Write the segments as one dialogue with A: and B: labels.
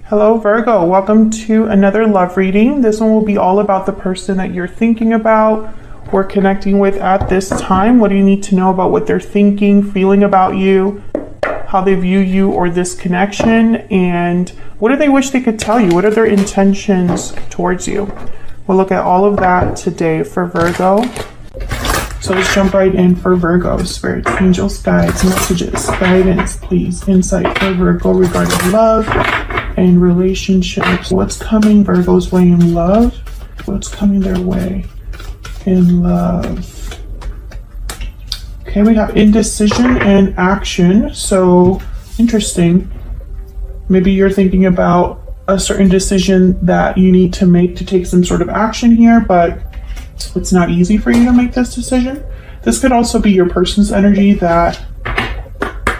A: Hello Virgo, welcome to another love reading. This one will be all about the person that you're thinking about or connecting with at this time. What do you need to know about what they're thinking, feeling about you, how they view you or this connection, and what do they wish they could tell you? What are their intentions towards you? We'll look at all of that today for Virgo. So let's jump right in for Virgo. Spirit, angels, guides, messages, guidance, please. Insight for Virgo regarding love and relationships. What's coming Virgo's way in love? What's coming their way in love? Okay, we have indecision and action. So interesting. Maybe you're thinking about a certain decision that you need to make to take some sort of action here, but it's not easy for you to make this decision. This could also be your person's energy that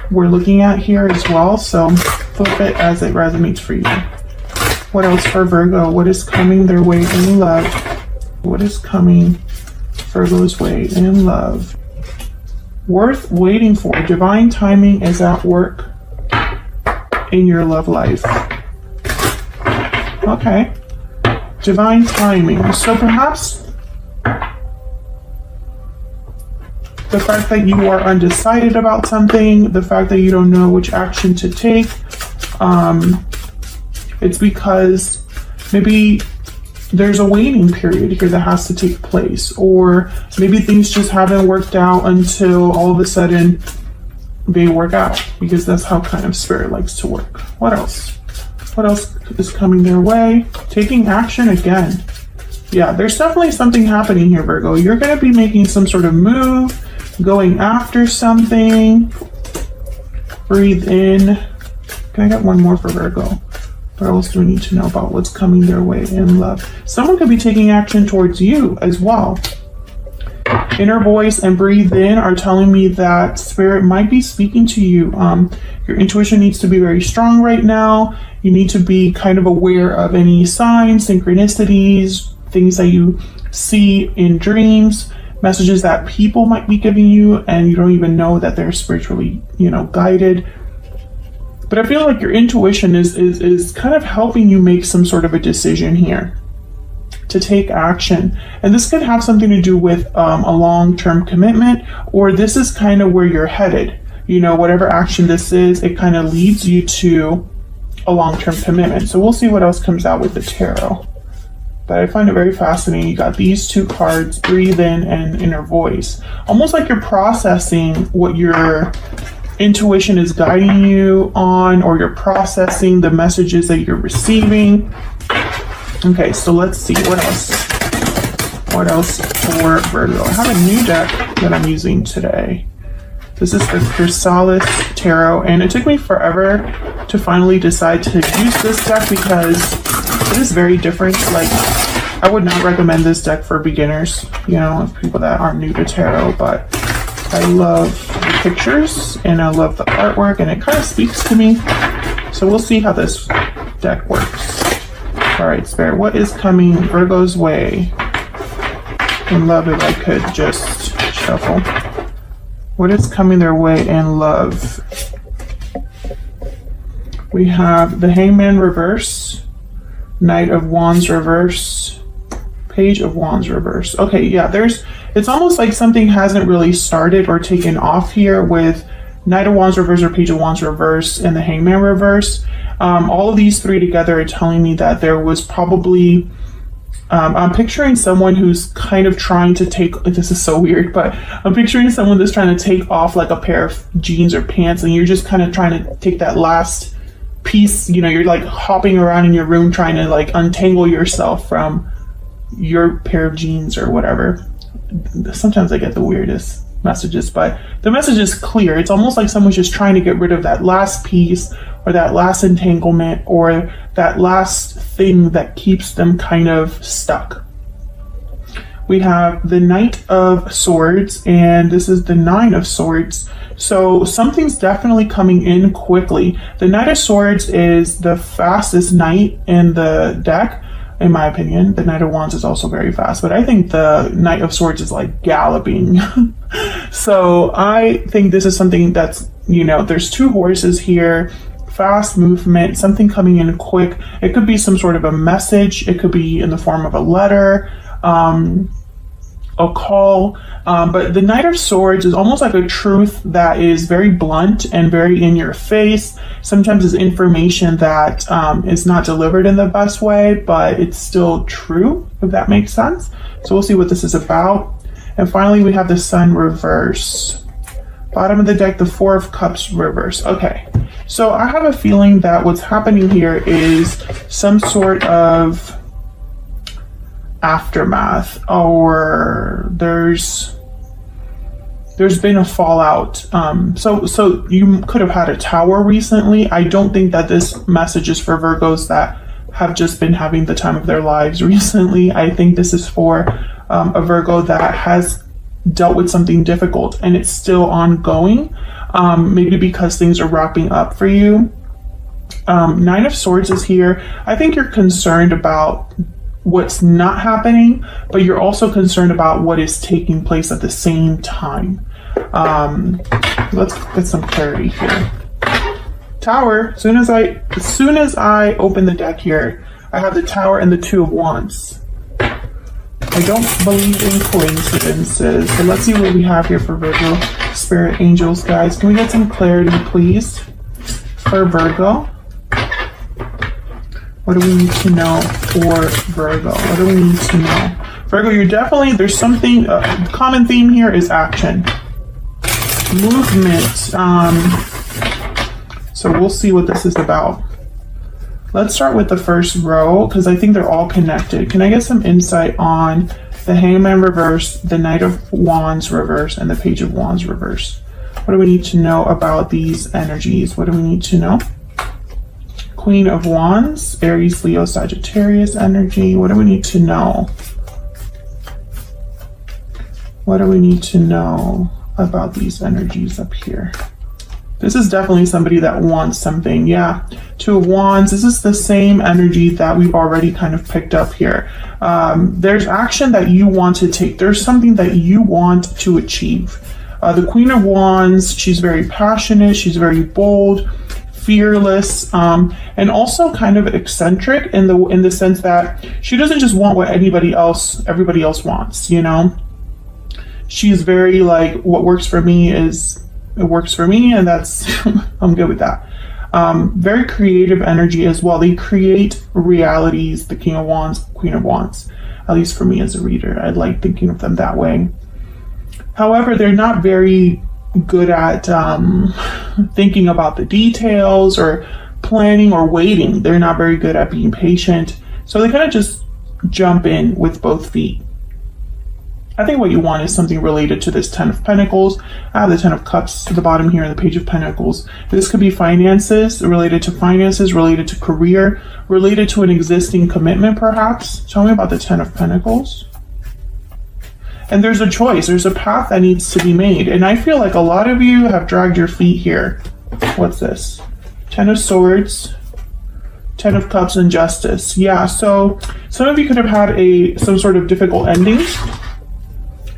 A: we're looking at here as well. So flip it as it resonates for you. What else for Virgo? What is coming their way in love? What is coming Virgo's way in love? Worth waiting for. Divine timing is at work in your love life. Okay. Divine timing. So perhaps the fact that you are undecided about something, the fact that you don't know which action to take, it's because maybe there's a waiting period here that has to take place, or maybe things just haven't worked out until all of a sudden they work out, because that's how kind of spirit likes to work. What else? What else is coming their way? Taking action again. Yeah, there's definitely something happening here, Virgo. You're going to be making some sort of move, going after something. Breathe in. Can I get one more for Virgo? What else do we need to know about what's coming their way in love? Someone could be taking action towards you as well. Inner voice and breathe in are telling me that spirit might be speaking to you. Your intuition needs to be very strong right now. You need to be kind of aware of any signs, synchronicities, things that you see in dreams, messages that people might be giving you and you don't even know that they're spiritually, guided. But I feel like your intuition is kind of helping you make some sort of a decision here to take action. And this could have something to do with a long-term commitment, or this is kind of where you're headed. Whatever action this is, it kind of leads you to a long-term commitment. So we'll see what else comes out with the tarot. But I find it very fascinating. You got these two cards, breathe in and inner voice. Almost like you're processing what your intuition is guiding you on, or you're processing the messages that you're receiving. Okay, so let's see what else. What else for Virgo? I have a new deck that I'm using today. This is the Chrysalis Tarot, and it took me forever to finally decide to use this deck because it is very different. Like, I would not recommend this deck for beginners, of people that aren't new to tarot, but I love the pictures and I love the artwork, and it kind of speaks to me. So we'll see how this deck works. All right, Spirit, what is coming Virgo's way in love if I could just shuffle? What is coming their way in love? We have the Hangman reverse, Knight of Wands reverse, Page of Wands reverse. Okay, yeah, it's almost like something hasn't really started or taken off here with Knight of Wands reverse or Page of Wands reverse and the Hangman reverse. All of these three together are telling me that there was probably, I'm picturing someone who's kind of trying to take, this is so weird, but I'm picturing someone that's trying to take off like a pair of jeans or pants, and you're just kind of trying to take that last piece, you're like hopping around in your room trying to like untangle yourself from your pair of jeans or whatever. Sometimes I get the weirdest messages, but the message is clear. It's almost like someone's just trying to get rid of that last piece or that last entanglement or that last thing that keeps them kind of stuck. We have the Knight of Swords, and this is the Nine of Swords. So something's definitely coming in quickly. The Knight of Swords is the fastest knight in the deck, in my opinion. The Knight of Wands is also very fast, but I think the Knight of Swords is like galloping. So I think this is something that's, there's two horses here fast movement, something coming in quick. It could be some sort of a message. It could be in the form of a letter, a call. But the Knight of Swords is almost like a truth that is very blunt and very in your face. Sometimes it's information that is not delivered in the best way, but it's still true, if that makes sense. So we'll see what this is about. And finally, we have the Sun reverse. Bottom of the deck, the Four of Cups reverse. Okay, so I have a feeling that what's happening here is some sort of aftermath, or there's been a fallout. So you could have had a Tower recently. I don't think that this message is for Virgos that have just been having the time of their lives recently. I think this is for a Virgo that has dealt with something difficult and it's still ongoing, maybe because things are wrapping up for you. Nine of Swords is here. I think you're concerned about what's not happening, but you're also concerned about what is taking place at the same time. Let's get some clarity here. Tower, as soon as I open the deck here, I have the Tower and the Two of Wands. I don't believe in coincidences. So let's see what we have here for Virgo. Spirit, angels, guys. Can we get some clarity, please, for Virgo? What do we need to know for Virgo? What do we need to know? Virgo, you're definitely, there's something, common theme here is action. Movement. So we'll see what this is about. Let's start with the first row, because I think they're all connected. Can I get some insight on the Hangman reverse, the Knight of Wands reverse, and the Page of Wands reverse? What do we need to know about these energies? What do we need to know? Queen of Wands, Aries, Leo, Sagittarius energy. What do we need to know? What do we need to know about these energies up here? This is definitely somebody that wants something. Yeah, Two of Wands. This is the same energy that we've already kind of picked up here. There's action that you want to take. There's something that you want to achieve. The Queen of Wands, she's very passionate. She's very bold, fearless, and also kind of eccentric in the sense that she doesn't just want what everybody else wants, you know? She's very like, what works for me is, it works for me, and that's, I'm good with that. Very creative energy as well. They create realities, the King of Wands, Queen of Wands, at least for me as a reader. I like thinking of them that way. However, they're not very good at thinking about the details or planning or waiting. They're not very good at being patient. So they kind of just jump in with both feet. I think what you want is something related to this Ten of Pentacles. I have the Ten of Cups at the bottom here and the Page of Pentacles. This could be finances, related to career, related to an existing commitment perhaps. Tell me about the Ten of Pentacles. And there's a choice, there's a path that needs to be made. And I feel like a lot of you have dragged your feet here. What's this? Ten of Swords, Ten of Cups, and Justice. Yeah, so some of you could have had some sort of difficult ending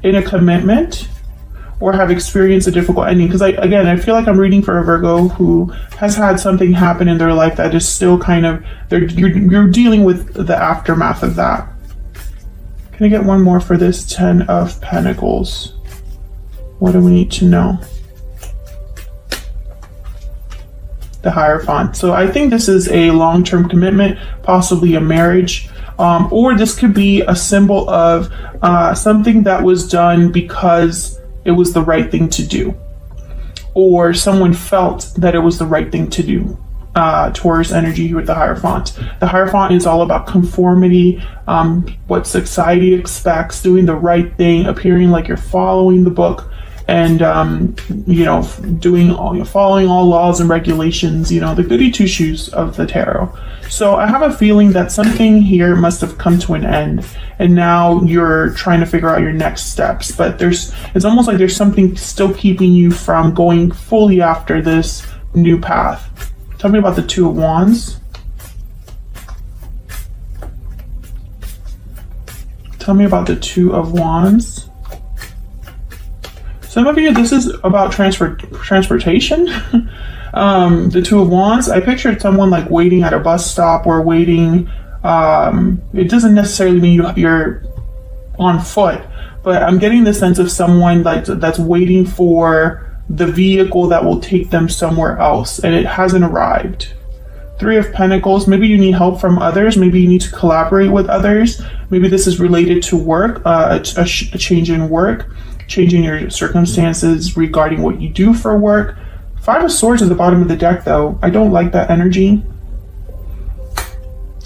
A: in a commitment, or have experienced a difficult ending. Because I feel like I'm reading for a Virgo who has had something happen in their life that is still kind of, you're dealing with the aftermath of that. Can I get one more for this Ten of Pentacles? What do we need to know? The Hierophant. So I think this is a long-term commitment, possibly a marriage. Or this could be a symbol of something that was done because it was the right thing to do, or someone felt that it was the right thing to do. Taurus energy here with the Hierophant. The Hierophant is all about conformity, what society expects, doing the right thing, appearing like you're following the book, and following all laws and regulations, the goody two shoes of the tarot. So I have a feeling that something here must have come to an end, and now you're trying to figure out your next steps. But it's almost like there's something still keeping you from going fully after this new path. Tell me about the Two of Wands. Tell me about the Two of Wands. Some of you, this is about transportation. The Two of Wands, I pictured someone like waiting at a bus stop or waiting. It doesn't necessarily mean you're on foot, but I'm getting the sense of someone like that's waiting for the vehicle that will take them somewhere else, and it hasn't arrived. Three of Pentacles, maybe you need help from others, maybe you need to collaborate with others, maybe this is related to work, a change in work, changing your circumstances regarding what you do for work. Five of Swords at the bottom of the deck though, I don't like that energy.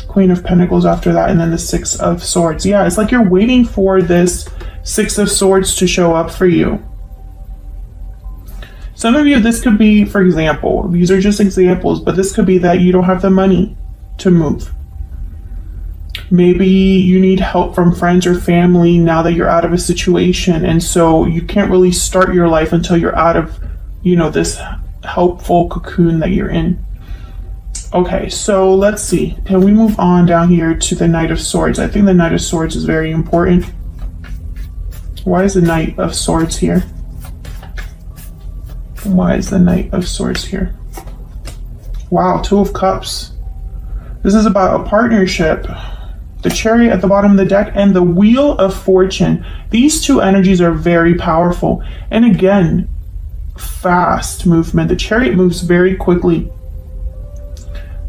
A: Queen of Pentacles after that, and then the Six of Swords. Yeah, it's like you're waiting for this Six of Swords to show up for you. Some of you, this could be, for example, these are just examples, but this could be that you don't have the money to move. Maybe you need help from friends or family now that you're out of a situation, and so you can't really start your life until you're out of, you know, this helpful cocoon that you're in. Okay, so let's see. Can we move on down here to the Knight of Swords? I think the Knight of Swords is very important. Why is the Knight of Swords here? Why is the Knight of Swords here? Wow, Two of Cups. This is about a partnership. The Chariot at the bottom of the deck and the Wheel of Fortune. These two energies are very powerful. And again, fast movement. The Chariot moves very quickly.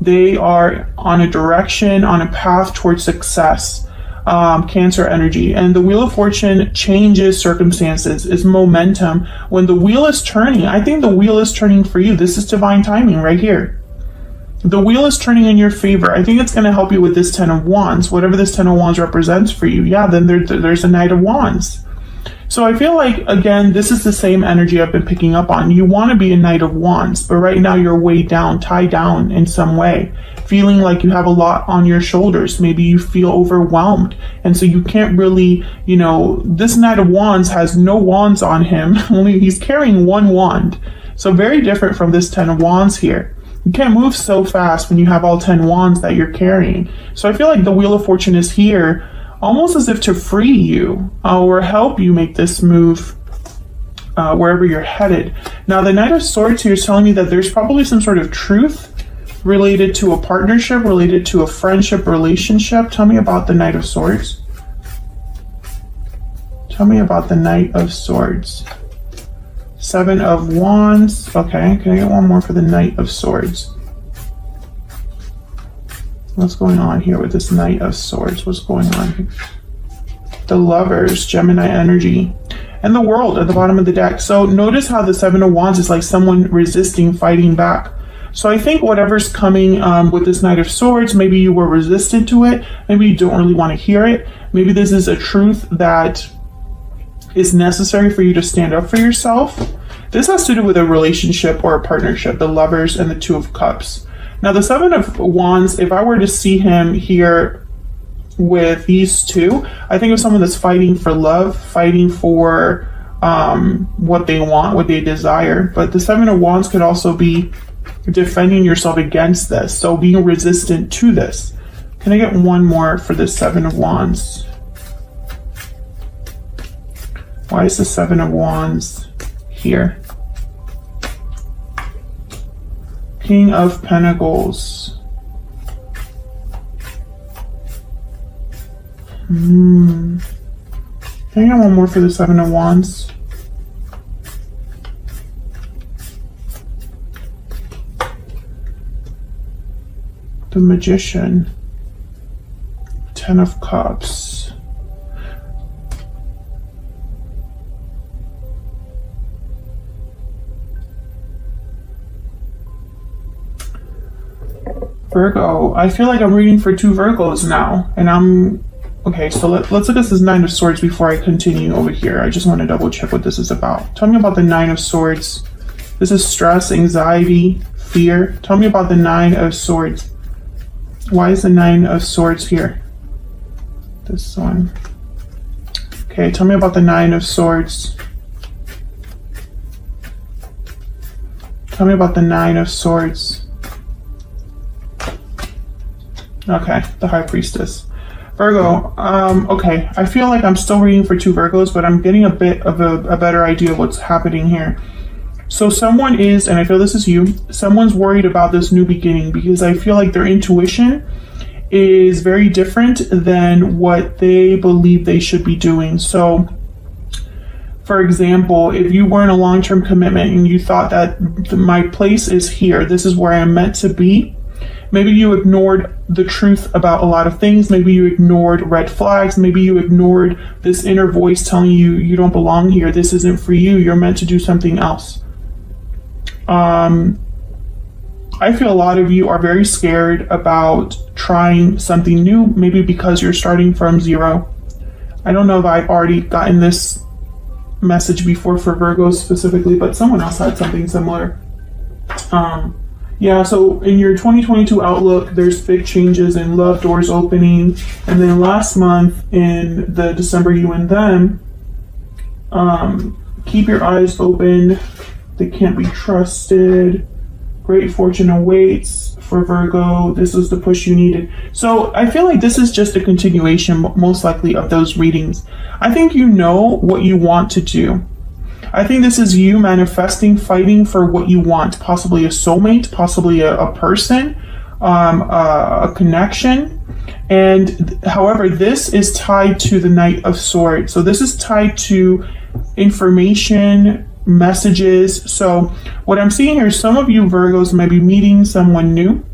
A: They are on a direction, on a path towards success. Cancer energy, and the Wheel of Fortune changes circumstances, is momentum. When the wheel is turning, I think the wheel is turning for you. This is divine timing right here. The wheel is turning in your favor. I think it's going to help you with this Ten of Wands, whatever this Ten of Wands represents for you. Yeah, then there's a Knight of Wands. So I feel like, again, this is the same energy I've been picking up on. You want to be a Knight of Wands, but right now you're weighed down, tied down in some way, feeling like you have a lot on your shoulders. Maybe you feel overwhelmed, and so you can't really, you know, this Knight of Wands has no wands on him. Only he's carrying one wand. So very different from this Ten of Wands here. You can't move so fast when you have all 10 wands that you're carrying. So I feel like the Wheel of Fortune is here almost as if to free you or help you make this move wherever you're headed. Now, the Knight of Swords here is telling me that there's probably some sort of truth related to a partnership, related to a friendship, relationship. Tell me about the Knight of Swords. Tell me about the Knight of Swords. Seven of Wands. Okay, can I get one more for the Knight of Swords? What's going on here with this Knight of Swords? What's going on here? The Lovers, Gemini energy, and the World at the bottom of the deck. So notice how the Seven of Wands is like someone resisting, fighting back. So I think whatever's coming with this Knight of Swords, maybe you were resistant to it. Maybe you don't really want to hear it. Maybe this is a truth that is necessary for you to stand up for yourself. This has to do with a relationship or a partnership, the Lovers and the Two of Cups. Now, the Seven of Wands, if I were to see him here with these two, I think of someone that's fighting for love, fighting for what they want, what they desire. But the Seven of Wands could also be defending yourself against this, so being resistant to this. Can I get one more for the Seven of Wands? Why is the Seven of Wands here? King of Pentacles. Can I get one more for the Seven of Wands? The Magician. Ten of Cups. Virgo. I feel like I'm reading for two Virgos now, and I'm okay. So let's look at this Nine of Swords before I continue over here. I just want to double check what this is about. Tell me about the Nine of Swords. This is stress, anxiety, fear. Tell me about the Nine of Swords. Why is the Nine of Swords here? This one. Okay, tell me about the Nine of Swords. Tell me about the Nine of Swords. Okay, the High Priestess. Virgo, okay, I feel like I'm still reading for two Virgos, but I'm getting a bit of a better idea of what's happening here. So someone is, and I feel this is you, someone's worried about this new beginning because I feel like their intuition is very different than what they believe they should be doing. So, for example, if you were in a long-term commitment and you thought that my place is here, this is where I'm meant to be, maybe you ignored the truth about a lot of things. Maybe you ignored red flags. Maybe you ignored this inner voice telling you you don't belong here. This isn't for you. You're meant to do something else. I feel a lot of you are very scared about trying something new, maybe because you're starting from zero. I don't know if I've already gotten this message before for Virgos specifically, but someone else had something similar. Yeah, so in your 2022 outlook, there's big changes in love doors opening. And then last month in the December you and them, keep your eyes open. They can't be trusted. Great fortune awaits for Virgo. This is the push you needed. So I feel like this is just a continuation, most likely, of those readings. I think you know what you want to do. I think this is you manifesting, fighting for what you want. Possibly a soulmate, possibly a person, a connection. And however, this is tied to the Knight of Swords. So this is tied to information, messages. So what I'm seeing here, some of you Virgos might be meeting someone new,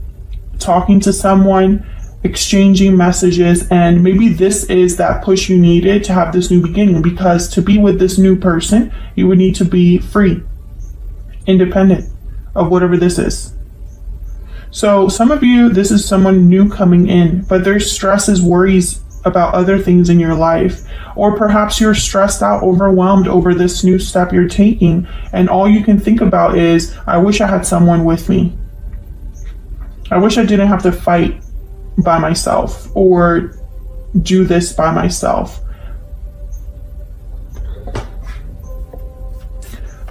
A: talking to someone, exchanging messages, and maybe this is that push you needed to have this new beginning, because to be with this new person, you would need to be free, independent of whatever this is. So some of you, this is someone new coming in, but there's stresses, worries about other things in your life, or perhaps you're stressed out, overwhelmed over this new step you're taking, and all you can think about is, I wish I had someone with me. I wish I didn't have to fight by myself or do this by myself.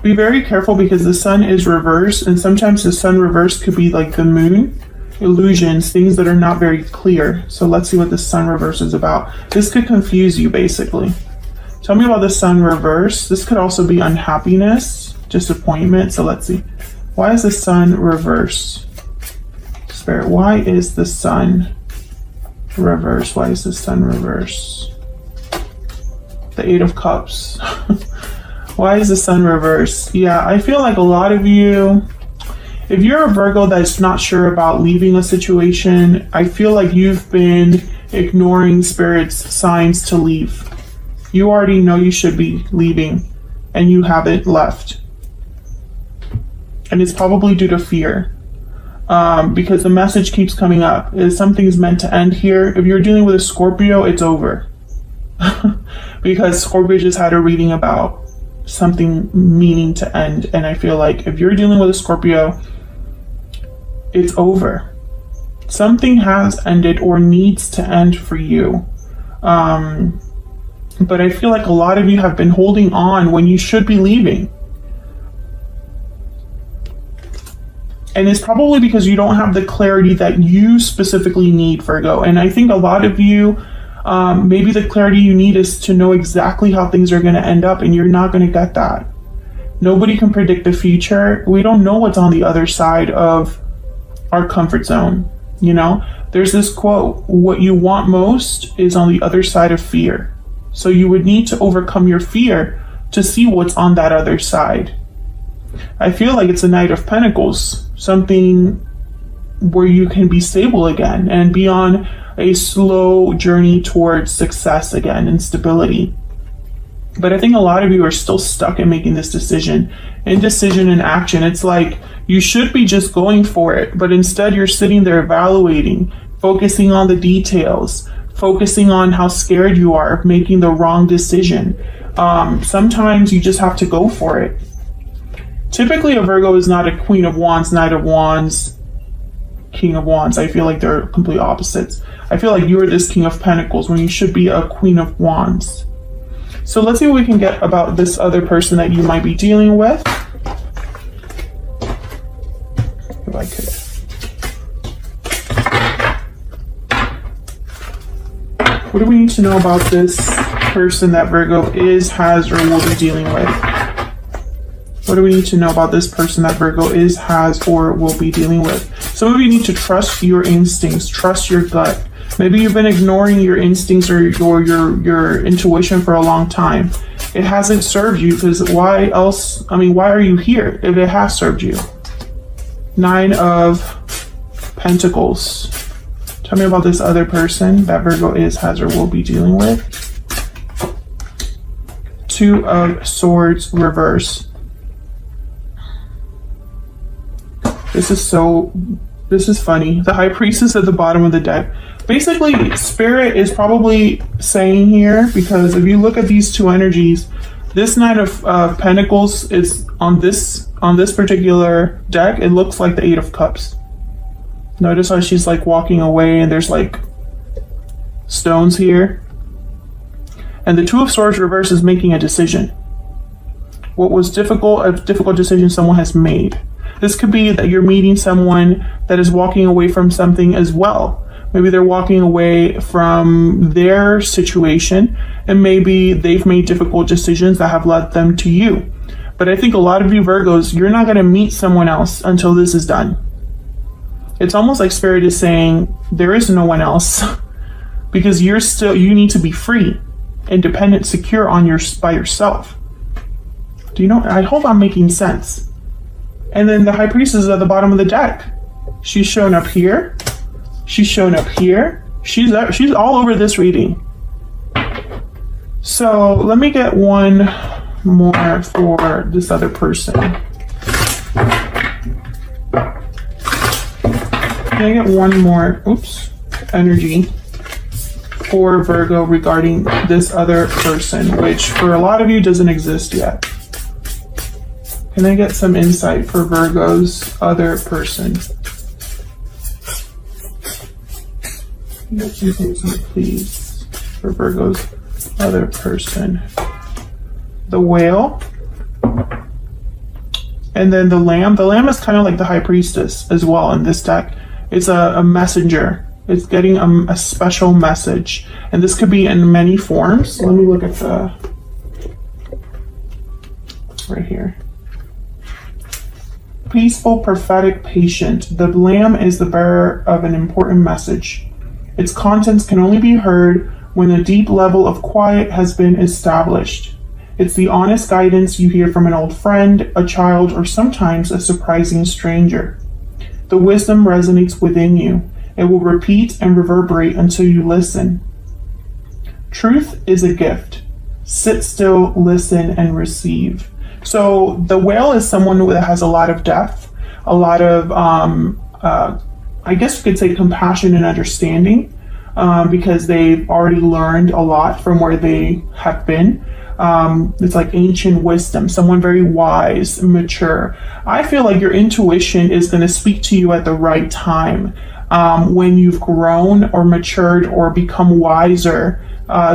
A: Be very careful because the sun is reversed, and sometimes the sun reversed could be like the moon. Illusions, things that are not very clear. So let's see what the sun reverse is about. This could confuse you, basically. Tell me about the sun reverse. This could also be unhappiness, disappointment. So let's see. Why is the sun reverse? Spirit, why is the sun reverse? Why is the sun reverse? The Eight of Cups. Why is the sun reverse? Yeah, I feel like a lot of you, if you're a Virgo that's not sure about leaving a situation, I feel like you've been ignoring Spirit's signs to leave. You already know you should be leaving, and you haven't left. And it's probably due to fear, because the message keeps coming up. Is something's meant to end here. If you're dealing with a Scorpio, it's over. Because Scorpio just had a reading about something meaning to end. And I feel like if you're dealing with a Scorpio, it's over. Something has ended or needs to end for you. But I feel like a lot of you have been holding on when you should be leaving. And it's probably because you don't have the clarity that you specifically need, Virgo. And I think a lot of you, maybe the clarity you need is to know exactly how things are going to end up, and you're not going to get that. Nobody can predict the future. We don't know what's on the other side of our comfort zone. You know, there's this quote, what you want most is on the other side of fear. So you would need to overcome your fear to see what's on that other side. I feel like it's a Knight of Pentacles, something where you can be stable again and be on a slow journey towards success again and stability. But I think a lot of you are still stuck in making this decision. Indecision in action. It's like you should be just going for it, but instead you're sitting there evaluating, focusing on the details, focusing on how scared you are of making the wrong decision. Sometimes you just have to go for it. Typically, a Virgo is not a Queen of Wands, Knight of Wands, King of Wands. I feel like they're complete opposites. I feel like you're this King of Pentacles when you should be a Queen of Wands. So let's see what we can get about this other person that you might be dealing with. If I could. What do we need to know about this person that Virgo is, has, or will be dealing with? What do we need to know about this person that Virgo is, has, or will be dealing with? Some of you need to trust your instincts, trust your gut. Maybe you've been ignoring your instincts or your intuition for a long time. It hasn't served you, because why else? I mean, why are you here if it has served you? 9 of Pentacles. Tell me about this other person that Virgo is, has, or will be dealing with. 2 of Swords reverse. This is funny. The High Priestess at the bottom of the deck. Basically, Spirit is probably saying here, because if you look at these 2 energies, this 9 of Pentacles is on this particular deck. It looks like the 8 of Cups. Notice how she's like walking away and there's like stones here. And the 2 of Swords reverse is making a decision. What was difficult, a difficult decision someone has made. This could be that you're meeting someone that is walking away from something as well. Maybe they're walking away from their situation, and maybe they've made difficult decisions that have led them to you. But I think a lot of you Virgos, you're not going to meet someone else until this is done. It's almost like Spirit is saying there is no one else because you need to be free, independent, secure by yourself. Do you know? I hope I'm making sense. And then the High Priestess is at the bottom of the deck. She's shown up here. She's shown up here. She's all over this reading. So let me get one more for this other person. Can I get one more, energy for Virgo regarding this other person, which for a lot of you doesn't exist yet? Can I get some insight for Virgo's other person? Get some insight, please, for Virgo's other person. The Whale. And then the Lamb. The Lamb is kind of like the High Priestess as well in this deck. It's a messenger. It's getting a special message. And this could be in many forms. Let me look at the... right here. Peaceful, prophetic, patient. The Lamb is the bearer of an important message. Its contents can only be heard when a deep level of quiet has been established. It's the honest guidance you hear from an old friend, a child, or sometimes a surprising stranger. The wisdom resonates within you. It will repeat and reverberate until you listen. Truth is a gift. Sit still, listen, and receive. So the Whale is someone that has a lot of depth, a lot of, I guess you could say, compassion and understanding, because they've already learned a lot from where they have been. It's like ancient wisdom, someone very wise, mature. I feel like your intuition is going to speak to you at the right time, when you've grown or matured or become wiser,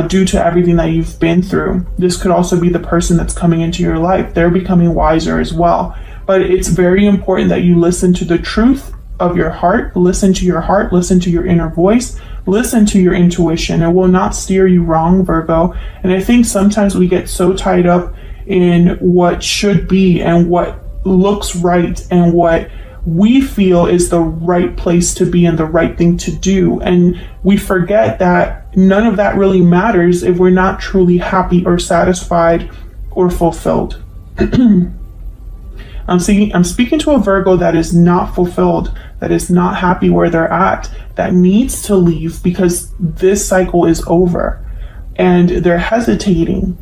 A: due to everything that you've been through. This could also be the person that's coming into your life. They're becoming wiser as well. But it's very important that you listen to the truth of your heart, listen to your inner voice, listen to your intuition. It will not steer you wrong, Virgo. And I think sometimes we get so tied up in what should be and what looks right and what we feel is the right place to be and the right thing to do. And we forget that none of that really matters if we're not truly happy or satisfied or fulfilled. I'm speaking to a Virgo that is not fulfilled, that is not happy where they're at, that needs to leave because this cycle is over. And they're hesitating.